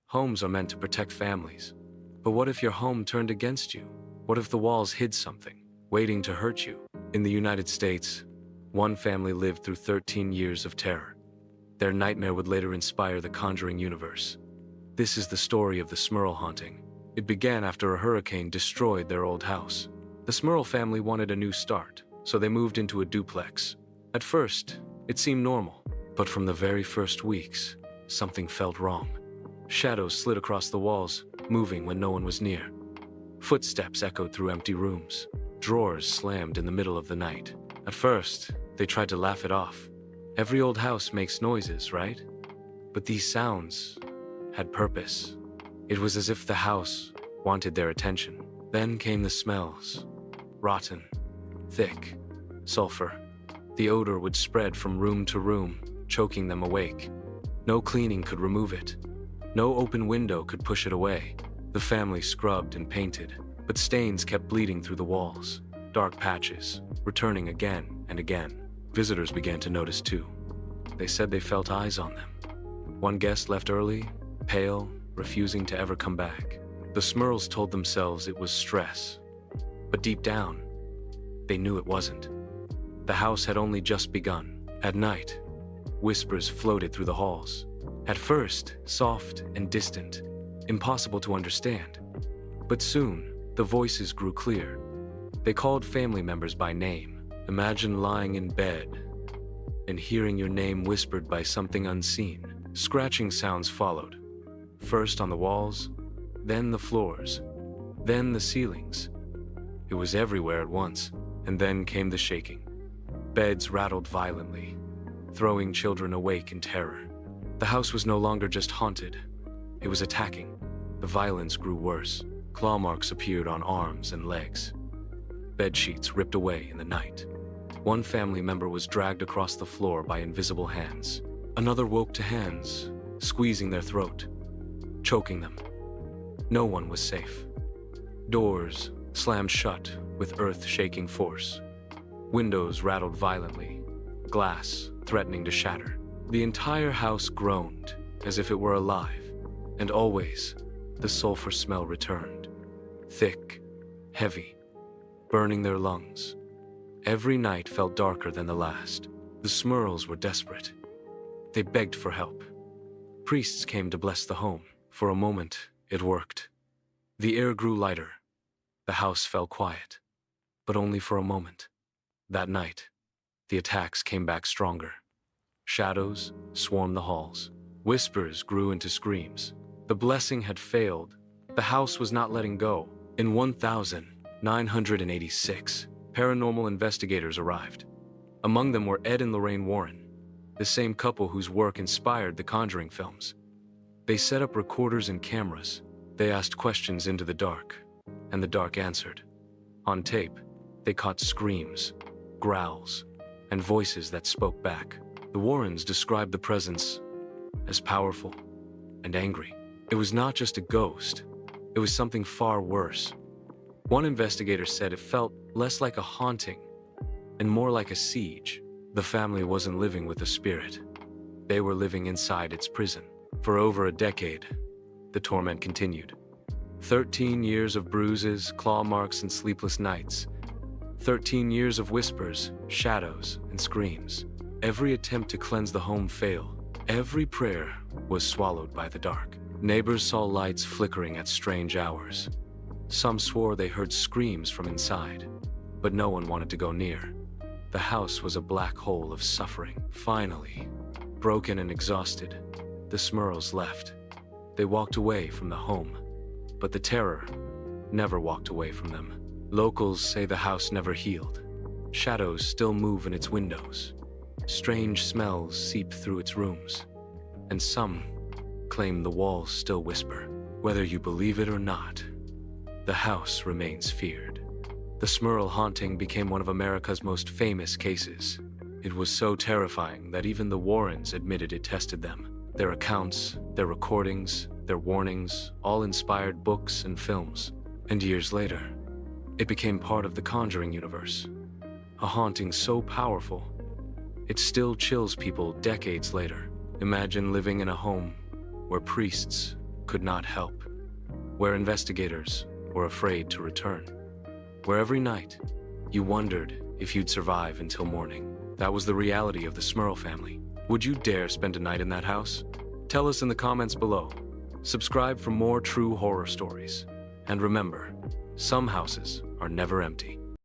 Homes are meant to protect families. But what if your home turned against you? What if the walls hid something, waiting to hurt you? In the United States, one family lived through 13 years of terror. Their nightmare would later inspire the Conjuring universe. This is the story of the Smurl Haunting. It began after a hurricane destroyed their old house. The Smurl family wanted a new start, so they moved into a duplex. At first, it seemed normal, but from the very first weeks, something felt wrong. Shadows slid across the walls, moving when no one was near. Footsteps echoed through empty rooms. Drawers slammed in the middle of the night. At first, they tried to laugh it off. Every old house makes noises, right? But these sounds had purpose. It was as if the house wanted their attention. Then came the smells. Rotten, thick, sulfur. The odor would spread from room to room, choking them awake. No cleaning could remove it. No open window could push it away. The family scrubbed and painted, but stains kept bleeding through the walls. Dark patches, returning again and again. Visitors began to notice too. They said they felt eyes on them. One guest left early, pale, refusing to ever come back. The Smurls told themselves it was stress, but deep down, they knew it wasn't. The house had only just begun. At night, whispers floated through the halls. At first, soft and distant, impossible to understand. But soon, the voices grew clear. They called family members by name. Imagine lying in bed and hearing your name whispered by something unseen. Scratching sounds followed. First on the walls, then the floors, then the ceilings. It was everywhere at once, and then came the shaking. Beds rattled violently, throwing children awake in terror. The house was no longer just haunted, it was attacking. The violence grew worse. Claw marks appeared on arms and legs. Bed sheets ripped away in the night. One family member was dragged across the floor by invisible hands. Another woke to hands, squeezing their throat, choking them. No one was safe. Doors slammed shut with earth-shaking force. Windows rattled violently, glass threatening to shatter. The entire house groaned, as if it were alive, and always, the sulfur smell returned. Thick, heavy, burning their lungs. Every night felt darker than the last. The Smurls were desperate. They begged for help. Priests came to bless the home. For a moment, it worked. The air grew lighter. The house fell quiet, but only for a moment. That night, the attacks came back stronger. Shadows swarmed the halls. Whispers grew into screams. The blessing had failed. The house was not letting go. In 1986, paranormal investigators arrived. Among them were Ed and Lorraine Warren, the same couple whose work inspired the Conjuring films. They set up recorders and cameras. They asked questions into the dark, and the dark answered. On tape, they caught screams, growls, and voices that spoke back. The Warrens described the presence as powerful and angry. It was not just a ghost, it was something far worse. One investigator said it felt less like a haunting and more like a siege. The family wasn't living with a spirit. They were living inside its prison. For over a decade, the torment continued. 13 years of bruises, claw marks, and sleepless nights. 13 years of whispers, shadows, and screams. Every attempt to cleanse the home failed. Every prayer was swallowed by the dark. Neighbors saw lights flickering at strange hours. Some swore they heard screams from inside, but no one wanted to go near. The house was a black hole of suffering. Finally, broken and exhausted, the Smurls left. They walked away from the home, but the terror never walked away from them. Locals say the house never healed. Shadows still move in its windows. Strange smells seep through its rooms. And some claim the walls still whisper. Whether you believe it or not, the house remains feared. The Smurl Haunting became one of America's most famous cases. It was so terrifying that even the Warrens admitted it tested them. Their accounts, their recordings, their warnings, all inspired books and films. And years later, it became part of the Conjuring universe. A haunting so powerful, it still chills people decades later. Imagine living in a home where priests could not help, where investigators were afraid to return, where every night you wondered if you'd survive until morning. That was the reality of the Smurl family. Would you dare spend a night in that house? Tell us in the comments below. Subscribe for more true horror stories. And remember, some houses are never empty.